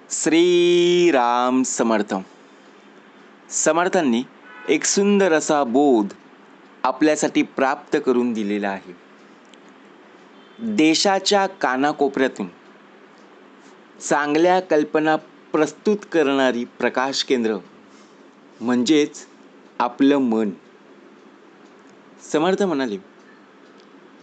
श्रीराम समर्थ. समर्थांनी एक सुंदर असा बोध आपल्यासाठी प्राप्त करून दिलेला आहे. देशाच्या कानाकोपऱ्यातून चांगल्या कल्पना प्रस्तुत करणारी प्रकाश केंद्र म्हणजेच आपलं मन. समर्थ म्हणाले,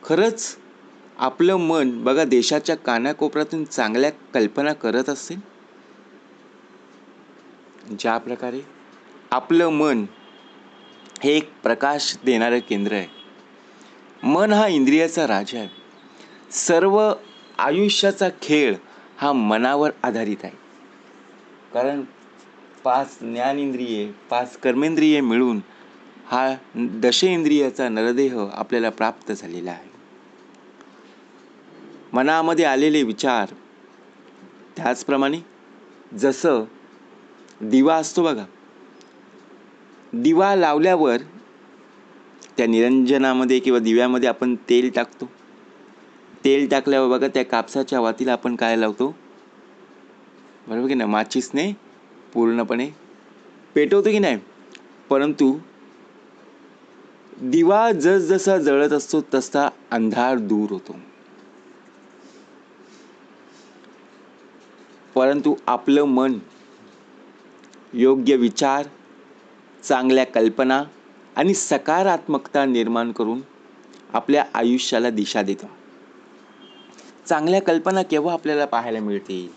खरंच आपलं मन बघा देशाच्या कानाकोपऱ्यातून चांगल्या कल्पना करत असेल. ज्या प्रकारे आपलं मन हे एक प्रकाश देणारं केंद्र आहे. मन हा इंद्रियाचा राजा आहे. सर्व आयुष्याचा खेळ हा मनावर आधारित आहे. कारण 5 ज्ञानेंद्रिये 5 कर्मेंद्रिये मिळून हा दशेंद्रियाचा नरदेह आपल्याला प्राप्त झालेला आहे. मनामध्ये आलेले विचार, त्याचप्रमाणे जसं दिवा असतो बघा, दिवा लावल्यावर त्या निरंजनामध्ये किंवा दिव्यामध्ये आपण तेल टाकतो. तेल टाकल्यावर बघा त्या कापसाच्या वातीला आपण काय लावतो, बरोबर की नाही, माचीसने पूर्णपणे पेटवतो की नाही. परंतु दिवा जसजसा जळत असतो तसा अंधार दूर होतो. परंतु आपलं मन योग्य विचार, चांगल्या कल्पना आणि सकारात्मकता निर्माण करून आपल्या आयुष्याला दिशा देतं. चांगल्या कल्पना केव्हा आपल्याला पाहायला मिळतील?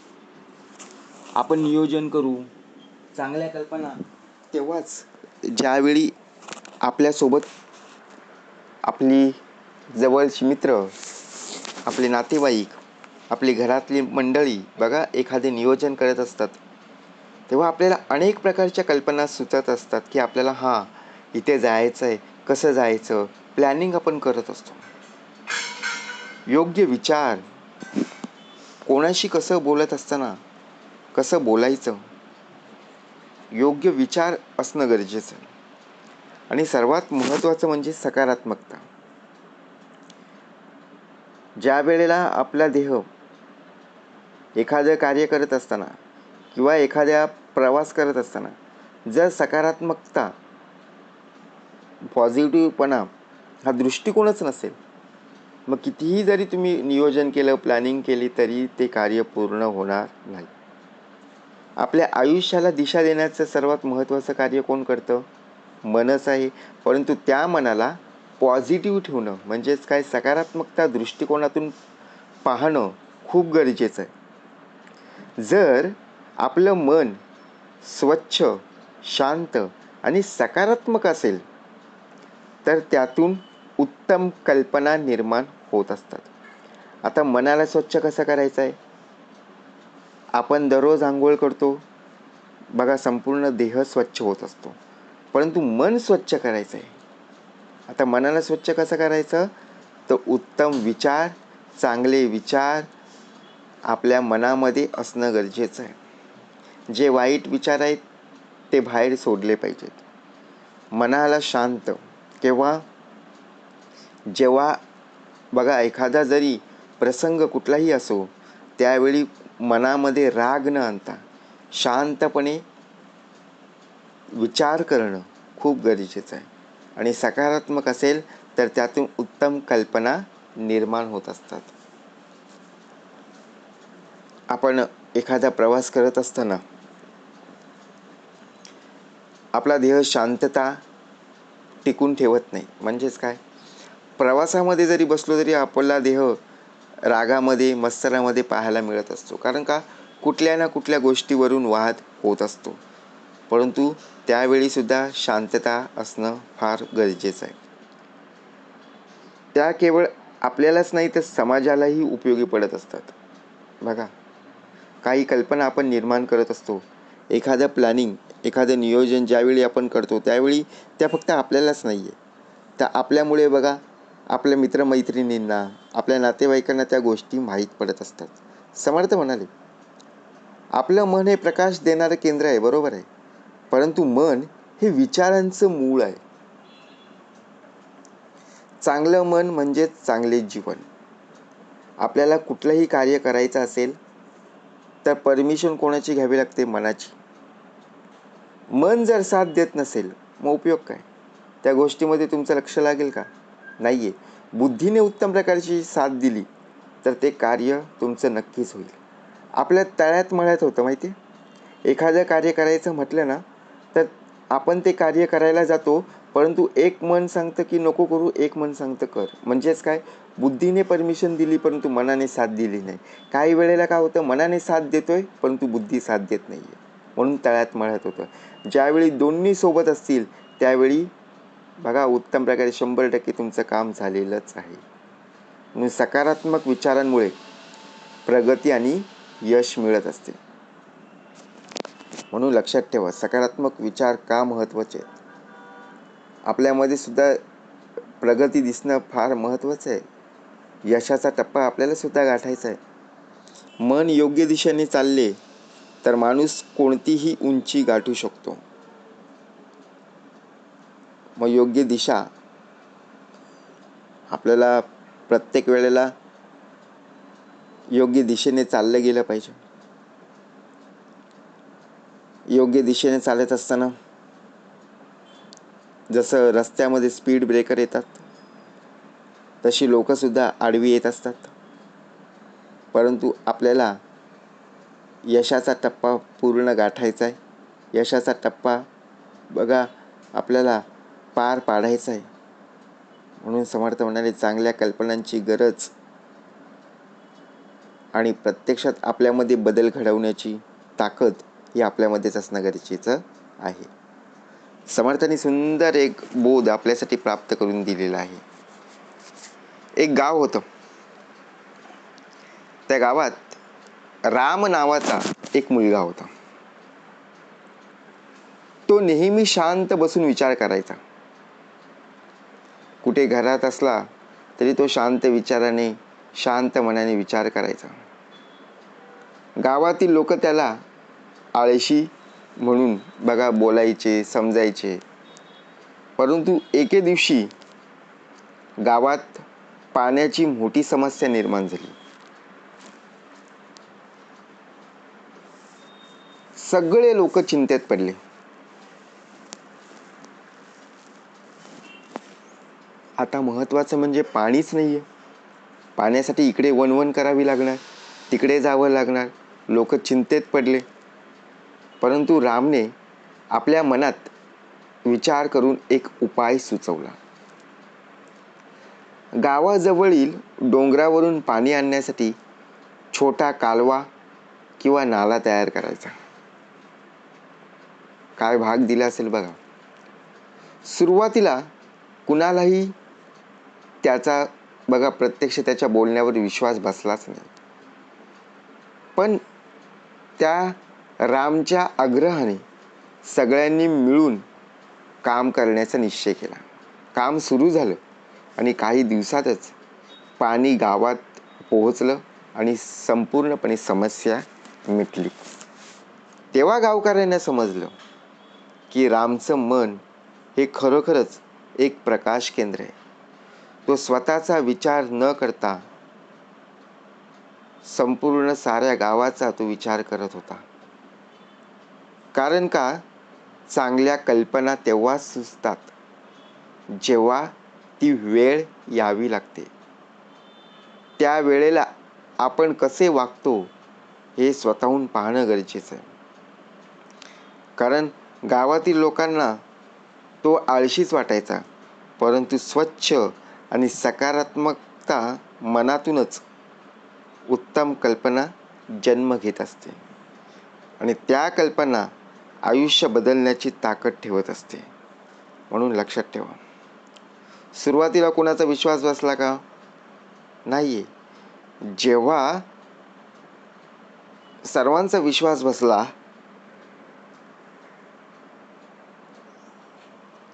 आपण नियोजन करू चांगल्या कल्पना तेव्हाच ज्यावेळी आपल्यासोबत आपली जवळची मित्र, आपले नातेवाईक, आपली घरातली मंडळी बघा एखादे नियोजन करत असतात, तेव्हा आपल्याला अनेक प्रकारच्या कल्पना सुचत असतात की आपल्याला इथे जायचं आहे, कसं जायचं, प्लॅनिंग आपण करत असतो. योग्य विचार, कोणाशी कसं बोलत असताना कसं बोलायचं, योग्य विचार असणं गरजेचं आहे. आणि सर्वात महत्त्वाचं म्हणजे सकारात्मकता. ज्या वेळेला आपला देह एखादं कार्य करत असताना किंवा एखाद्या प्रवास करत असताना जर सकारात्मकता, पॉझिटिव्हपणा हा दृष्टिकोनच नसेल, मग कितीही जरी तुम्ही नियोजन केलं, प्लॅनिंग केली, तरी ते कार्य पूर्ण होणार नाही. आपल्या आयुष्याला दिशा देण्याचं सर्वात महत्त्वाचं कार्य कोण करतं? मनच आहे. परंतु त्या मनाला पॉझिटिव्ह ठेवणं म्हणजेच काय, सकारात्मकता दृष्टिकोनातून पाहणं खूप गरजेचं आहे. जर आपलं मन स्वच्छ, शांत आणि सकारात्मक असेल तर त्यातून उत्तम कल्पना निर्माण होत असतात. आता मनाला स्वच्छ कसं करायचं आहे? आपण दररोज आंघोळ करतो बघा, संपूर्ण देह स्वच्छ होत असतो. परंतु मन स्वच्छ करायचं आहे. आता मनाला स्वच्छ कसं करायचं? तर उत्तम विचार, चांगले विचार आपल्या मनामध्ये असणं गरजेचं आहे. जे वाईट विचार आहेत ते बाहेर सोडले पाहिजेत. मनाला शांत केव्हा? जेव्हा बघा एखादा जरी प्रसंग कुठलाही असो, त्यावेळी मनामध्ये राग न आणता शांतपणे विचार करणं खूप गरजेचं आहे. आणि सकारात्मक असेल तर त्यातून उत्तम कल्पना निर्माण होत असतात. आपण एखादा प्रवास करत असताना आपला देह शांतता टिकून ठेवत नाही. म्हणजेच काय, प्रवासामध्ये जरी बसलो तरी आपला देह रागामध्ये, मत्सरामध्ये पाहायला मिळत असतो. कारण का, कुठल्या ना कुठल्या गोष्टीवरून वाद होत असतो. परंतु त्यावेळी सुद्धा शांतता असणं फार गरजेचं आहे. त्या केवळ आपल्यालाच नाही तर समाजालाही उपयोगी पडत असतात. बघा, काही कल्पना आपण निर्माण करत असतो, एखादं प्लॅनिंग, एखादं नियोजन ज्यावेळी आपण करतो त्यावेळी त्या फक्त आपल्यालाच नाही आहे, तर आपल्यामुळे बघा आपल्या मित्रमैत्रिणींना, आपल्या नातेवाईकांना त्या गोष्टी माहीत पडत असतात. समर्थ म्हणाले, आपलं मन हे प्रकाश देणारं केंद्र आहे, बरोबर आहे. परंतु मन हे विचारांचं मूळ आहे. चांगलं मन म्हणजेच चांगले जीवन. आपल्याला कुठलंही कार्य करायचं असेल तर परमिशन कोणाची घ्यावी लागते? मनाची. मन जर साथ देत नसेल मग उपयोग काय? त्या गोष्टीमध्ये तुमचं लक्ष लागेल का? नाही आहे. बुद्धीने उत्तम प्रकारची साथ दिली तर ते कार्य तुमचं नक्कीच होईल. आपल्या तळ्यात मळ्यात होतं माहिती आहे. एखादं कार्य करायचं म्हटलं ना तर आपण ते कार्य करायला जातो, परंतु एक मन सांगतं की नको करू, एक मन सांगतं कर. म्हणजेच काय? बुद्धीने परमिशन दिली परंतु मनाने साथ दिली नाही. काही वेळेला काय होतं, मनाने साथ देतोय परंतु बुद्धी साथ देत नाही आहे, म्हणून तळ्यात मळ्यात होतं. ज्यावेळी दोन्ही सोबत असतील त्यावेळी बघा उत्तम प्रकारे 100% तुमचं काम झालेलंच आहे. म्हणून सकारात्मक विचारांमुळे प्रगती आणि यश मिळत असते. म्हणून लक्षात ठेवा, सकारात्मक विचार का महत्त्वाचे आहेत. आपल्यामध्ये सुद्धा प्रगती दिसणं फार महत्त्वाचं आहे. यशाचा टप्पा आपल्याला सुद्धा गाठायचा आहे. मन योग्य दिशेने चालले तर माणूस कोणतीही उंची गाठू शकतो. मग योग्य दिशा आपल्याला प्रत्येक वेळेला योग्य दिशेने चाललं गेलं पाहिजे. योग्य दिशेने चालत असताना जसं रस्त्यामध्ये स्पीड ब्रेकर येतात तशी लोकंसुद्धा आडवी येत असतात. परंतु आपल्याला यशाचा टप्पा पूर्ण गाठायचा आहे. यशाचा टप्पा बघा आपल्याला पार पाडायचा आहे. म्हणून समर्थ म्हणाले, चांगल्या कल्पनांची गरज आणि प्रत्यक्षात आपल्यामध्ये बदल घडवण्याची ताकद ही आपल्यामध्येच असणं गरजेचं आहे. समर्थांनी सुंदर एक बोध आपल्यासाठी प्राप्त करून दिलेला आहे. एक गाव होतं. त्या गावात राम नावाचा एक मुलगा होता. तो नेहमी शांत बसून विचार करायचा. कुठे घरात असला तरी तो शांत विचाराने, शांत मनाने विचार करायचा. गावातील लोक त्याला आळशी म्हणून बघा बोलायचे, समजायचे. परंतु एके दिवशी गावात पाण्याची मोठी समस्या निर्माण झाली. सगळे लोक चिंतेत पडले. आता महत्त्वाचं म्हणजे पाणीच नाहीये. पाण्यासाठी इकडे वणवण करावी लागणार, तिकडे जावं लागणार. लोक चिंतेत पडले. परंतु रामने आपल्या मनात विचार करून एक उपाय सुचवला. गावाजवळील डोंगरावरून पाणी आणण्यासाठी छोटा कालवा किंवा नाला तयार करायचा. काय भाग दिला असेल बघा. सुरुवातीला कुणालाही त्याचा बघा प्रत्यक्ष त्याच्या बोलण्यावर विश्वास बसलाच नाही. पण त्या रामच्या आग्रहाने सगळ्यांनी मिळून काम करण्याचा निश्चय केला. काम सुरू झालं आणि काही दिवसातच पाणी गावात पोहोचलं आणि संपूर्णपणे समस्या मिटली. तेव्हा गावकऱ्यांना समजलं की रामचं मन हे खरोखरच एक प्रकाश केंद्र आहे. तो स्वतःचा विचार न करता संपूर्ण साऱ्या गावाचा तो विचार करत होता. कारण का, चांगल्या कल्पना तेव्हा सुचतात जेव्हा ती वेळ यावी लागते. त्या वेळेला आपण कसे वागतो हे स्वतःहून पाहणं गरजेचं आहे. कारण गावातील लोकांना तो आळशीच वाटायचा, परंतु स्वच्छ आणि सकारात्मकता मनातूनच उत्तम कल्पना जन्म घेत असते आणि त्या कल्पना आयुष्य बदलण्याची ताकद ठेवत असते. म्हणून लक्षात ठेवा, सुरुवातीला कोणाचा विश्वास बसला का? नाहीये. जेव्हा सर्वांचा विश्वास बसला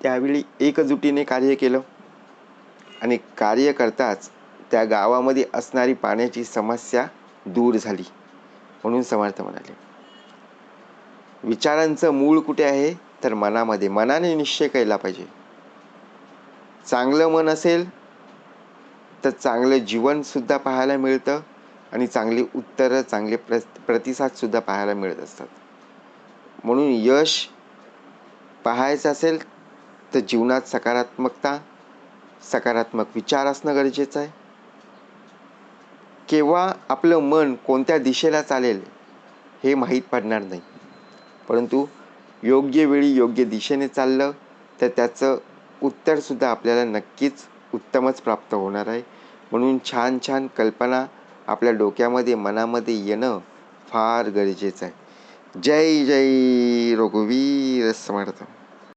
त्यावेळी एकजुटीने कार्य केलं आणि कार्य करताच त्या गावामध्ये असणारी पाण्याची समस्या दूर झाली. म्हणून समर्थ म्हणाले, विचारांचं मूळ कुठे आहे तर मनामध्ये. मनाने निश्चय केला पाहिजे. चांगलं मन असेल तर चांगलं जीवन सुद्धा पाहायला मिळतं आणि चांगली उत्तरं, चांगले प्रतिसादसुद्धा पाहायला मिळत असतात. म्हणून यश पाहायचं असेल तर जीवनात सकारात्मक विचार असणं गरजेचं आहे. केव्हा आपलं मन कोणत्या दिशेला चालेल हे माहीत पडणार नाही, परंतु योग्य वेळी योग्य दिशेने चाललं तर त्याचं उत्तरसुद्धा आपल्याला नक्कीच उत्तमच प्राप्त होणार आहे. म्हणून छान छान कल्पना आपल्या डोक्यामध्ये, मनामध्ये येणं फार गरजेचं आहे. जय जय रघुवीर समर्थ.